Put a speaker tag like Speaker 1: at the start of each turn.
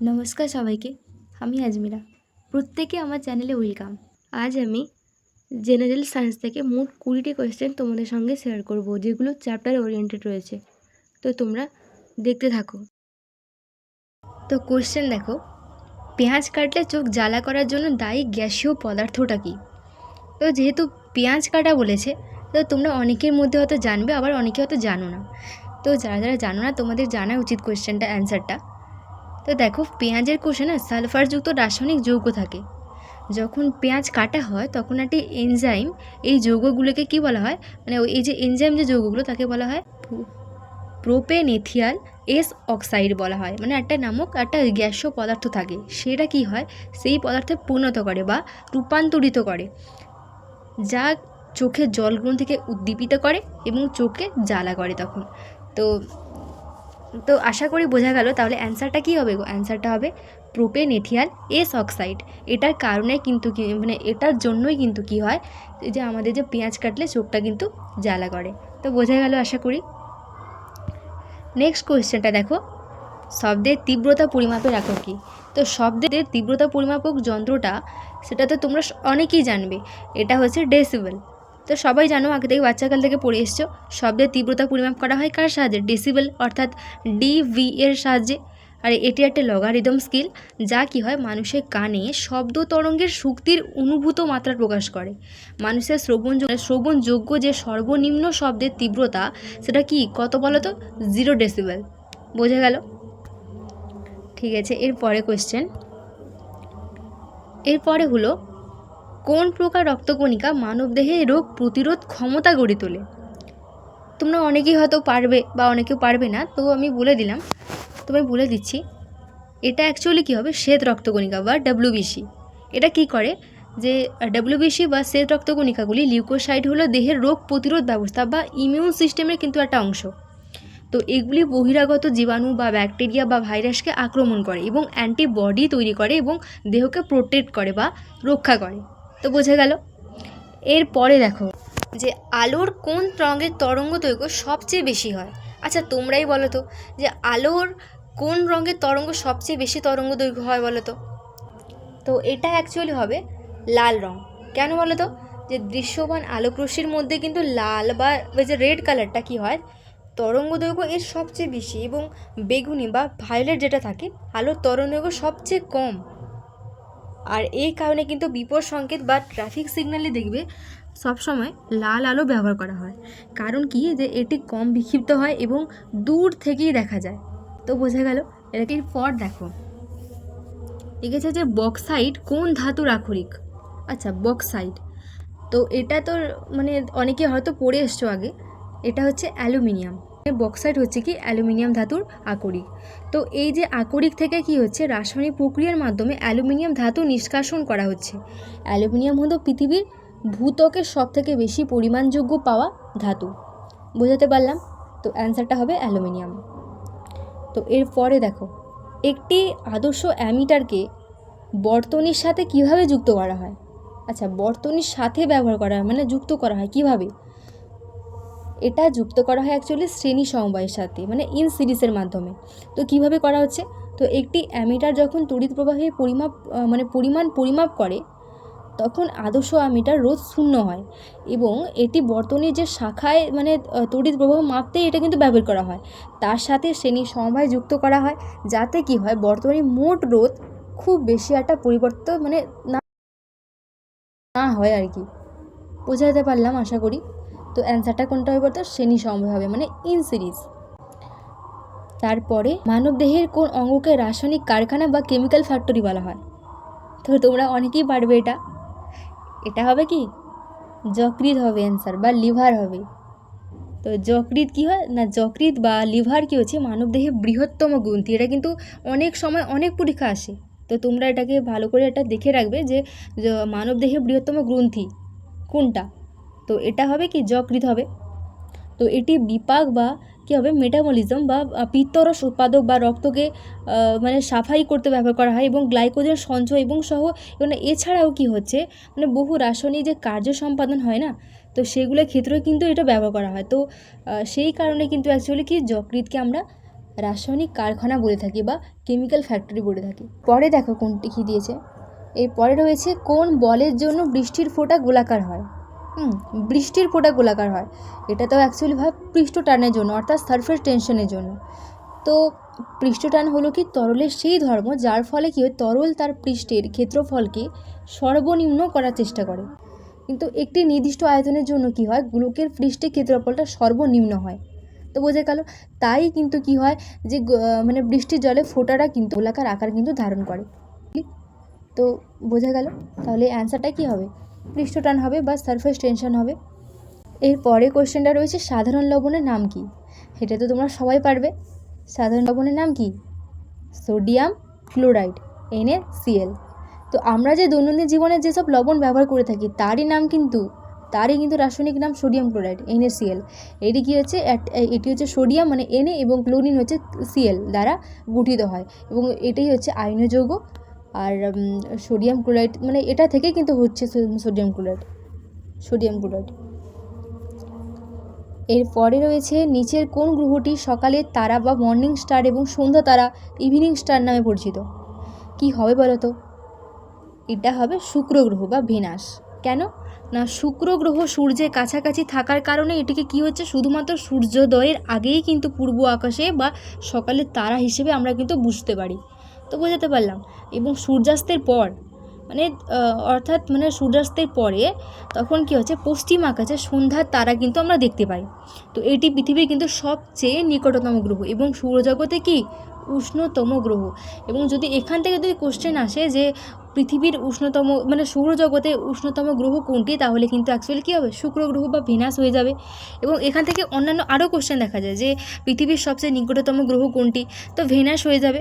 Speaker 1: নমস্কার সবাইকে, আমি আজমিরা। প্রত্যেকে আমার চ্যানেলে ওয়েলকাম। আজ আমি জেনারেল সায়েন্স থেকে মোট 20টি কোয়েশ্চেন তোমাদের সঙ্গে শেয়ার করব, যেগুলো চ্যাপ্টার ওরিয়েন্টেড রয়েছে। তো তোমরা দেখতে থাকো। তো কোয়েশ্চেন দেখো, পেঁয়াজ কাটলে চোখ জ্বালা করার জন্য দায়ী গ্যাসীয় পদার্থটা কী? তো যেহেতু পেঁয়াজ কাটা বলেছে, তো তোমরা অনেকের মধ্যে হয়তো জানবে, আবার অনেকে হয়তো জানো না। তো যারা যারা জানো না, তোমাদের জানা উচিত কোয়েশ্চেনটা অ্যান্সারটা। তো দেখো, পেঁয়াজের কোষে না সালফারযুক্ত রাসায়নিক যৌগ থাকে। যখন পেঁয়াজ কাটা হয় তখন একটি এনজাইম এই যৌগগুলোকে কি বলা হয়, মানে এই যে এনজাইম যে যৌগগুলো তাকে বলা হয় প্রোপেনেথিয়াল এস অক্সাইড বলা হয়। মানে একটা নামক একটা গ্যাসীয় পদার্থ থাকে, সেটা কি হয় সেই পদার্থে পরিণত করে বা রূপান্তরিত করে, যা চোখের জলগ্রন্থিকে উদ্দীপিত করে এবং চোখকে জ্বালা করে তখন। তো তো আশা করি বোঝা গেল। তাহলে অ্যান্সারটা কী হবে গো? অ্যান্সারটা হবে প্রোপেনেথিয়াল এস অক্সাইড। এটার কারণে কিন্তু মানে এটার জন্যই কিন্তু কি হয়, যে আমাদের যে পেঁয়াজ কাটলে চোখটা কিন্তু জ্বালা করে। তো বোঝা গেল আশা করি। নেক্সট কোয়েশ্চেনটা দেখো, শব্দের তীব্রতা পরিমাপের একক কী? তো শব্দের তীব্রতা পরিমাপক যন্ত্রটা, সেটা তো তোমরা অনেকেই জানবে, এটা হচ্ছে ডেসিবেল। তো সবাই জানো, আগে থেকে বাচ্চাকাল থেকে পড়ে এসছো, শব্দের তীব্রতা পরিমাপ করা হয় কার সাহায্যে? ডেসিবেল অর্থাৎ ডিভি এর সাহায্যে। আর এটি একটা লগারিদম স্কেল, যা কি হয় মানুষের কানে শব্দ তরঙ্গের শক্তির অনুভূত মাত্রা প্রকাশ করে। মানুষের শ্রবণযোগ্য যে সর্বনিম্ন শব্দের তীব্রতা, সেটা কি কত বলো তো? 0 ডেসিবেল। বোঝা গেল? ঠিক আছে, এরপরে কোয়েশ্চেন, এরপরে হলো কোন প্রকার রক্তকণিকা মানবদেহে রোগ প্রতিরোধ ক্ষমতা গড়ে তোলে? তোমরা অনেকেই হয়তো পারবে বা অনেকেও পারবে না, তো আমি বলে দিলাম, তোমায় বলে দিচ্ছি। এটা অ্যাকচুয়ালি কী হবে, শ্বেত রক্তকণিকা বা ডব্লিউবিসি। এটা কি করে, যে ডব্লিউবিসি বা শ্বেত রক্তকণিকাগুলি লিউকোসাইট হলো দেহের রোগ প্রতিরোধ ব্যবস্থা বা ইমিউন সিস্টেমের কিন্তু একটা অংশ। তো এগুলি বহিরাগত জীবাণু বা ব্যাকটেরিয়া বা ভাইরাসকে আক্রমণ করে এবং অ্যান্টিবডি তৈরি করে এবং দেহকে প্রোটেক্ট করে বা রক্ষা করে। তো বোঝা গেল। এরপরে দেখো, যে আলোর কোন রঙের তরঙ্গ দৈর্ঘ্য সবচেয়ে বেশি হয়? আচ্ছা তোমরাই বলো তো, যে আলোর কোন রঙের তরঙ্গ সবচেয়ে বেশি তরঙ্গ দৈর্ঘ্য হয় বলো তো? তো এটা অ্যাকচুয়ালি হবে লাল রঙ। কেন বলো তো? যে দৃশ্যমান আলোকরশ্মির মধ্যে কিন্তু লাল বা ওই যে রেড কালারটা কি হয়, তরঙ্গ দৈর্ঘ্য এর সবচেয়ে বেশি, এবং বেগুনি বা ভায়োলেট যেটা থাকে, আলোর তরঙ্গ দৈর্ঘ্য সবচেয়ে কম। আর এই কারণে কিন্তু বিপদ সংকেত বা ট্রাফিক সিগন্যালে দেখবে সবসময় লাল আলো ব্যবহার করা হয়। কারণ কি, যে এটি কম বিক্ষিপ্ত হয় এবং দূর থেকেই দেখা যায়। তো বোঝা গেল। এটার পর দেখো, ঠিক আছে, যে বক্সাইট কোন ধাতুর আক্ষরিক? আচ্ছা বক্সাইট, তো এটা তো মানে অনেকে হয়তো পড়ে এসছো আগে, এটা হচ্ছে অ্যালুমিনিয়াম। বক্সাইট হচ্ছে কি অ্যালুমিনিয়াম ধাতুর আকরিক। তো এই যে আকরিক থেকে কি হচ্ছে, রাসায়নিক প্রক্রিয়ার মাধ্যমে অ্যালুমিনিয়াম ধাতু নিষ্কাশন করা হচ্ছে। অ্যালুমিনিয়াম হলো পৃথিবীর ভূত্বকের সবথেকে বেশি পরিমাণযোগ্য পাওয়া ধাতু। বোঝাতে পারলাম? তো অ্যান্সারটা হবে অ্যালুমিনিয়াম। তো এরপরে দেখো, একটি আদর্শ অ্যামিটারকে বর্তনীর সাথে কিভাবে যুক্ত করা হয়? আচ্ছা বর্তনীর সাথে ব্যবহার করা হয়, মানে যুক্ত করা হয় কিভাবে? এটা যুক্ত করা হয় অ্যাকচুয়ালি শ্রেণী সমবায়ের সাথে, মানে ইন সিরিজের মাধ্যমে। তো কিভাবে করা হচ্ছে? তো একটি অ্যামিটার যখন তড়িৎ প্রবাহের পরিমাণ পরিমাপ করে, তখন আদর্শ অ্যামিটার রোধ শূন্য হয় এবং এটি বর্তনীর যে শাখায় মানে তড়িৎ প্রবাহ মাপতেই এটা কিন্তু ব্যবহার করা হয়। তার সাথে শ্রেণী সমবায় যুক্ত করা হয়, যাতে কি হয় বর্তনীর মোট রোধ খুব বেশি একটা পরিবর্তন মানে না হয় আর কি। বোঝাতে পারলাম আশা করি। তো অ্যান্সারটা কোনটা হবে বলতো? শ্রেণী সমবায় হবে, মানে ইন সিরিজ। তারপরে মানবদেহের কোন অঙ্গকে রাসায়নিক কারখানা বা কেমিক্যাল ফ্যাক্টরি বলা হয়? তো তোমরা অনেকেই পারবে এটা। এটা হবে কি, যকৃৎ হবে অ্যান্সার, বা লিভার হবে। তো যকৃৎ কী হয় না, যকৃৎ বা লিভার কী হচ্ছে মানবদেহের বৃহত্তম গ্রন্থি। এটা কিন্তু অনেক সময় অনেক পরীক্ষা আসে, তো তোমরা এটাকে ভালো করে এটা দেখে রাখবে যে মানবদেহের বৃহত্তম গ্রন্থি কোনটা। তো এটা হবে কি, যকৃৎ হবে। তো এটি বিপাক বা কী হবে মেটাবলিজম বা পিত্তরস উৎপাদক বা রক্তকে মানে সাফাই করতে ব্যবহার করা হয় এবং গ্লাইকোজেন সঞ্চয় এবং সহ, এবং এছাড়াও কি হচ্ছে মানে বহু রাসায়নিক যে কার্য সম্পাদন হয় না, তো সেগুলোর ক্ষেত্রেও কিন্তু এটা ব্যবহার করা হয়। তো সেই কারণে কিন্তু অ্যাকচুয়ালি কি যকৃৎকে আমরা রাসায়নিক কারখানা বলে থাকি বা কেমিক্যাল ফ্যাক্টরি বলে থাকি। পরে দেখো কোনটি কী দিয়েছে। এর পরে রয়েছে কোন বলের জন্য বৃষ্টির ফোঁটা গোলাকার হয়। বৃষ্টির ফোঁটা গোলাকার হয়, এটা তো অ্যাকচুয়ালি ভাব পৃষ্ঠটানের জন্য, অর্থাৎ সারফেস টেনশনের জন্য। তো পৃষ্ঠটান হলো কি তরলের সেই ধর্ম যার ফলে কী হয়, তরল তার পৃষ্ঠের ক্ষেত্রফলকে সর্বনিম্ন করার চেষ্টা করে। কিন্তু একটি নির্দিষ্ট আয়তনের জন্য কি হয়, গোলকের পৃষ্ঠের ক্ষেত্রফলটা সর্বনিম্ন হয়। তো বোঝা গেল, তাই কিন্তু কি হয় যে মানে বৃষ্টির জলে ফোঁটাটা কিন্তু গোলাকার আকার কিন্তু ধারণ করে। তো বোঝা গেল, তাহলে অ্যান্সারটা কী হবে, পৃষ্ঠটান হবে বা সারফেস টেনশন হবে। এর পরে কোশ্চেনটা রয়েছে সাধারণ লবণের নাম কি। এটা তো তোমরা সবাই পারবে। সাধারণ লবণের নাম কি? Sodium chloride, NaCl। তো আমরা যে দৈনন্দিন জীবনে যেসব লবণ ব্যবহার করে থাকি তারই কিন্তু রাসায়নিক নাম সোডিয়াম ক্লোরাইড, NaCl। এটি কী হচ্ছে, এটি হচ্ছে সোডিয়াম মানে Na এবং ক্লোরিন হচ্ছে Cl দ্বারা গঠিত হয়, এবং এটাই হচ্ছে আয়নীয় যৌগ। আর সোডিয়াম ক্লোরাইড মানে এটা থেকে কিন্তু হচ্ছে সোডিয়াম ক্লোরাইড। এরপরে রয়েছে নিচের কোন গ্রহটি সকালের তারা বা মর্নিং স্টার এবং সন্ধ্যা তারা ইভিনিং স্টার নামে পরিচিত। কি হবে বলো তো? এটা হবে শুক্র গ্রহ বা ভেনাস। কেন না, শুক্র গ্রহ সূর্যের কাছাকাছি থাকার কারণে এটিকে কি হচ্ছে, শুধুমাত্র সূর্যোদয়ের আগেই কিন্তু পূর্ব আকাশে বা সকালের তারা হিসেবে আমরা কিন্তু বুঝতে পারি। তো বোঝাতে পারলাম। এবং সূর্যাস্তের পর অর্থাৎ সূর্যাস্তের পরে তখন কী হচ্ছে, পশ্চিম আকাশে সন্ধ্যার তারা কিন্তু আমরা দেখতে পাই। তো এটি পৃথিবীর কিন্তু সবচেয়ে নিকটতম গ্রহ এবং সৌরজগতে কি উষ্ণতম গ্রহ। এবং যদি এখান থেকে যদি কোশ্চেন আসে যে পৃথিবীর উষ্ণতম সৌরজগতে উষ্ণতম গ্রহ কোনটি, তাহলে কিন্তু অ্যাকচুয়ালি কী হবে, শুক্র গ্রহ বা ভেনাস হয়ে যাবে। এবং এখান থেকে অন্যান্য আরও কোশ্চেন দেখা যায় যে পৃথিবীর সবচেয়ে নিকটতম গ্রহ কোনটি, তো ভেনাস হয়ে যাবে।